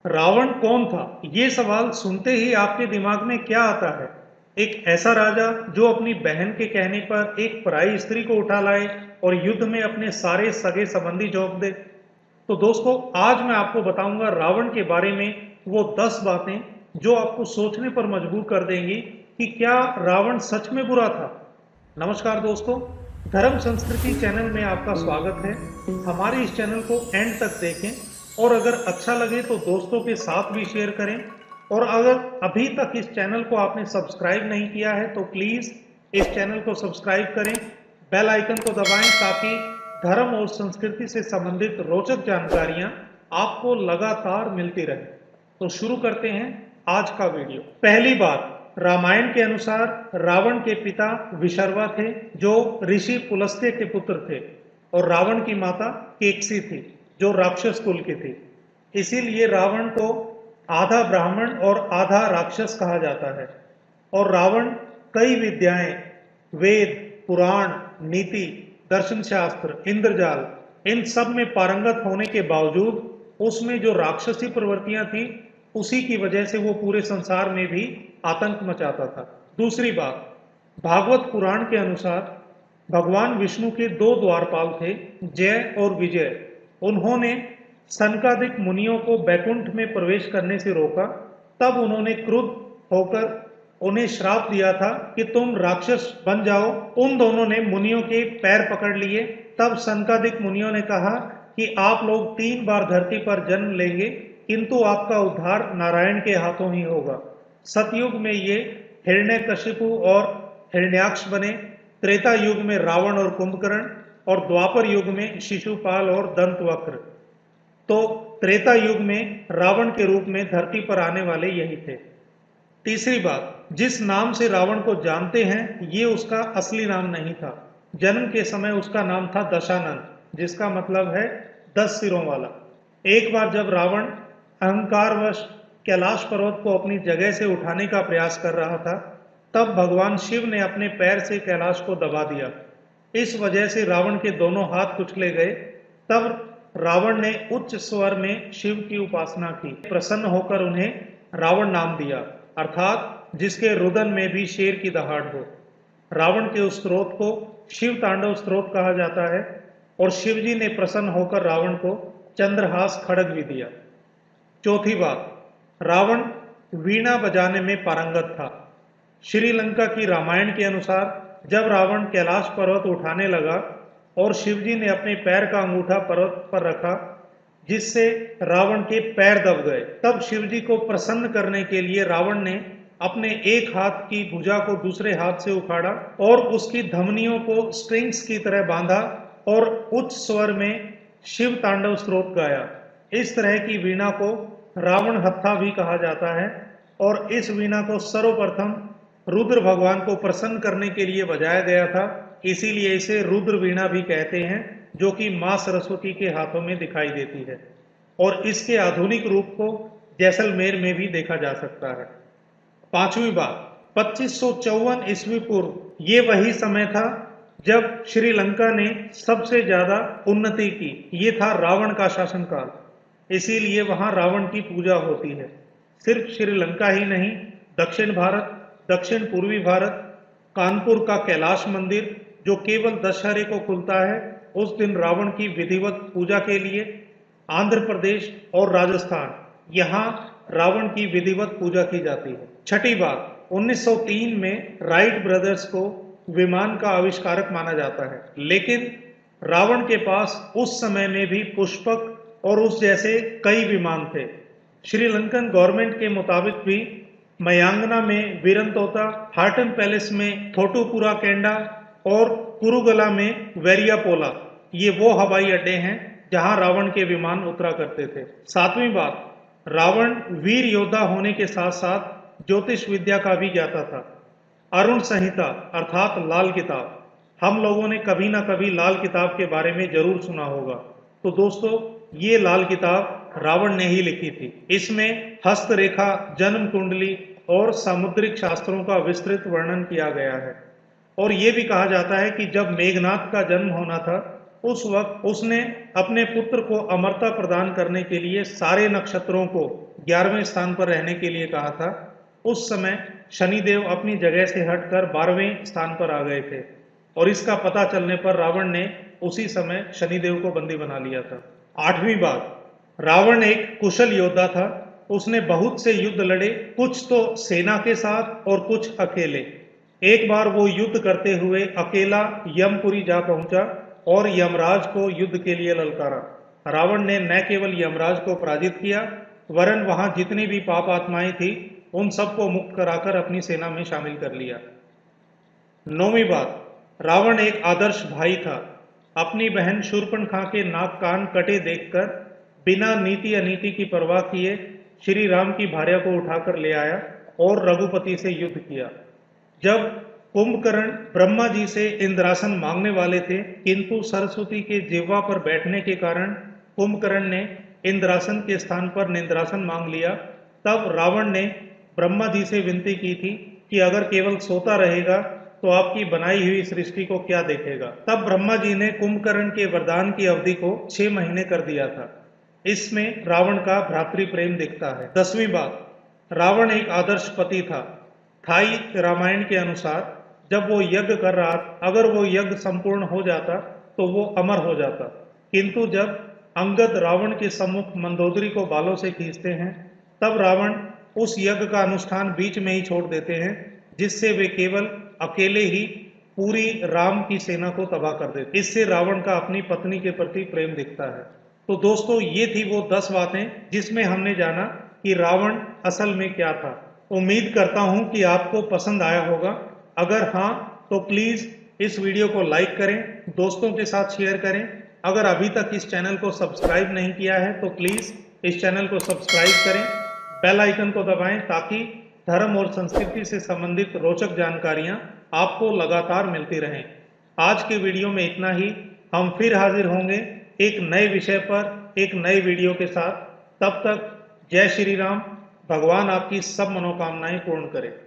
रावण कौन था? ये सवाल सुनते ही आपके दिमाग में क्या आता है? एक ऐसा राजा जो अपनी बहन के कहने पर एक पराई स्त्री को उठा लाए और युद्ध में अपने सारे सगे संबंधी झोंक दे। तो दोस्तों, आज मैं आपको बताऊंगा रावण के बारे में वो 10 बातें जो आपको सोचने पर मजबूर कर देंगी कि क्या रावण सच में बुरा था। नमस्कार दोस्तों, धर्म संस्कृति चैनल में आपका स्वागत है। हमारे इस चैनल को एंड तक देखें और अगर अच्छा लगे तो दोस्तों के साथ भी शेयर करें। और अगर अभी तक इस चैनल को आपने सब्सक्राइब नहीं किया है तो प्लीज़ इस चैनल को सब्सक्राइब करें, बेल आइकन को दबाएं ताकि धर्म और संस्कृति से संबंधित रोचक जानकारियां आपको लगातार मिलती रहे। तो शुरू करते हैं आज का वीडियो। पहली बात, रामायण के अनुसार रावण के पिता विशर्वा थे जो ऋषि पुलस्त्य के पुत्र थे और रावण की माता केकसी थी जो राक्षस कुल की थी। इसीलिए रावण को आधा ब्राह्मण और आधा राक्षस कहा जाता है। और रावण कई विद्याएं, वेद, पुराण, नीति, दर्शन शास्त्र, इंद्रजाल, इन सब में पारंगत होने के बावजूद उसमें जो राक्षसी प्रवृत्तियां थी उसी की वजह से वो पूरे संसार में भी आतंक मचाता था। दूसरी बात, भागवत पुराण के अनुसार भगवान विष्णु के दो द्वारपाल थे, जय और विजय। उन्होंने सनकादिक मुनियों को बैकुंठ में प्रवेश करने से रोका। तब उन्होंने क्रुद्ध होकर उन्हें श्राप दिया था कि तुम राक्षस बन जाओ। उन दोनों ने मुनियों के पैर पकड़ लिए। तब सनकादिक मुनियों ने कहा कि आप लोग 3 बार धरती पर जन्म लेंगे किंतु आपका उद्धार नारायण के हाथों ही होगा। सतयुग में ये हिरण्यकशिपु और हिरण्याक्ष बने, त्रेता युग में रावण और कुंभकर्ण और द्वापर युग में शिशुपाल और दंतवक्र। तो त्रेता युग में रावण के रूप में धरती पर आने वाले यही थे। तीसरी बात, जिस नाम से रावण को जानते हैं ये उसका असली नाम नहीं था। जन्म के समय उसका नाम था दशानन, जिसका मतलब है 10 सिरों वाला। एक बार जब रावण अहंकारवश कैलाश पर्वत को अपनी जगह से उठाने का प्रयास कर रहा था तब भगवान शिव ने अपने पैर से कैलाश को दबा दिया। इस वजह से रावण के दोनों हाथ कुचले गए। तब रावण ने उच्च स्वर में शिव की उपासना की। प्रसन्न होकर उन्हें रावण नाम दिया, अर्थात जिसके रुदन में भी शेर की दहाड़ हो। रावण के उस स्त्रोत को शिव तांडव स्त्रोत कहा जाता है और शिव जी ने प्रसन्न होकर रावण को चंद्रहास खड्ग भी दिया। चौथी बात, रावण वीणा बजाने में पारंगत था। श्रीलंका की रामायण के अनुसार जब रावण कैलाश पर्वत उठाने लगा और शिवजी ने अपने पैर का अंगूठा पर्वत पर रखा जिससे रावण के पैर दब गए, तब शिवजी को प्रसन्न करने के लिए रावण ने अपने एक हाथ की भुजा को दूसरे हाथ से उखाड़ा और उसकी धमनियों को स्ट्रिंग्स की तरह बांधा और उच्च स्वर में शिव तांडव स्त्रोत गाया। इस तरह की वीणा को रावण हत्था भी कहा जाता है और इस वीणा को सर्वप्रथम रुद्र भगवान को प्रसन्न करने के लिए बजाया गया था। इसीलिए इसे रुद्र वीणा भी कहते हैं, जो कि मां सरस्वती के हाथों में दिखाई देती है और इसके आधुनिक रूप को जैसलमेर में भी देखा जा सकता है। पांचवी बात, 2554 ईस्वी पूर्व ये वही समय था जब श्रीलंका ने सबसे ज्यादा उन्नति की। ये था रावण का शासनकाल, इसीलिए वहां रावण की पूजा होती है। सिर्फ श्रीलंका ही नहीं, दक्षिण भारत, दक्षिण पूर्वी भारत, कानपुर का कैलाश मंदिर जो केवल दशहरे को खुलता है, उस दिन रावण की विधिवत पूजा के लिए, आंध्र प्रदेश और राजस्थान, यहाँ रावण की विधिवत पूजा की जाती है। छठी बात, 1903 में राइट ब्रदर्स को विमान का आविष्कारक माना जाता है, लेकिन रावण के पास उस समय में भी पुष्पक और उस जैसे कई विमान थे। श्रीलंकन गवर्नमेंट के मुताबिक भी मयांगना में वीरंतोता, हार्टन पैलेस में थोटुपुरा कैंडा और कुरुगला में वेरियापोला, ये वो हवाई अड्डे हैं जहां रावण के विमान उतरा करते थे। सातवीं बात, रावण वीर योद्धा होने के साथ साथ ज्योतिष विद्या का भी ज्ञाता था। अरुण संहिता अर्थात लाल किताब, हम लोगों ने कभी ना कभी लाल किताब के बारे में जरूर सुना होगा। तो दोस्तों, ये लाल किताब रावण ने ही लिखी थी। इसमें हस्तरेखा, जन्म कुंडली और सामुद्रिक शास्त्रों का विस्तृत वर्णन किया गया है। और ये भी कहा जाता है कि जब मेघनाथ का जन्म होना था उस वक्त उसने अपने पुत्र को अमरता प्रदान करने के लिए सारे नक्षत्रों को 11वें स्थान पर रहने के लिए कहा था, उस समय शनिदेव अपनी जगह से हटकर 12वें स्थान पर आ गए थे और इसका पता चलने पर रावण ने उसी समय शनिदेव को बंदी बना लिया था। 8वीं बात, रावण एक कुशल योद्धा था। उसने बहुत से युद्ध लड़े, कुछ तो सेना के साथ और कुछ अकेले। एक बार वो युद्ध करते हुए अकेला यमपुरी जा पहुंचा और यमराज को युद्ध के लिए ललकारा। रावण ने न केवल यमराज को पराजित किया, वरन वहां जितनी भी पाप आत्माएं थी उन सबको मुक्त कराकर अपनी सेना में शामिल कर लिया। 9वीं बात, रावण एक आदर्श भाई था। अपनी बहन शूर्पणखा के नाक कान कटे देखकर बिना नीति अनीति की परवाह किए श्री राम की भार्या को उठाकर ले आया और रघुपति से युद्ध किया। जब कुंभकर्ण ब्रह्मा जी से इंद्रासन मांगने वाले थे, किंतु सरस्वती के जिह्वा पर बैठने के कारण कुंभकर्ण ने इंद्रासन के स्थान पर निंद्रासन मांग लिया। तब रावण ने ब्रह्मा जी से विनती की थी कि अगर केवल सोता रहेगा तो आपकी बनाई हुई सृष्टि को क्या देखेगा। तब ब्रह्मा जी ने कुंभकर्ण के वरदान की अवधि को 6 महीने कर दिया था। इसमें रावण का भ्रातृ प्रेम दिखता है। 10वीं बात, रावण एक आदर्श पति था। थाई रामायण के अनुसार जब वो यज्ञ कर रहा, अगर वो यज्ञ संपूर्ण हो जाता तो वो अमर हो जाता, किंतु जब अंगद रावण के सम्मुख मंदोदरी को बालों से खींचते हैं, तब रावण उस यज्ञ का अनुष्ठान बीच में ही छोड़ देते हैं, जिससे वे केवल अकेले ही पूरी राम की सेना को तबाह कर देते। इससे रावण का अपनी पत्नी के प्रति प्रेम दिखता है। तो दोस्तों, ये थी वो 10 बातें जिसमें हमने जाना कि रावण असल में क्या था। उम्मीद करता हूं कि आपको पसंद आया होगा। अगर हाँ, तो प्लीज इस वीडियो को लाइक करें, दोस्तों के साथ शेयर करें। अगर अभी तक इस चैनल को सब्सक्राइब नहीं किया है तो प्लीज इस चैनल को सब्सक्राइब करें, बेल आइकन को दबाएं ताकि धर्म और संस्कृति से संबंधित रोचक जानकारियां आपको लगातार मिलती रहें। आज के वीडियो में इतना ही। हम फिर हाजिर होंगे एक नए विषय पर एक नए वीडियो के साथ। तब तक जय श्री राम। भगवान आपकी सब मनोकामनाएं पूर्ण करे।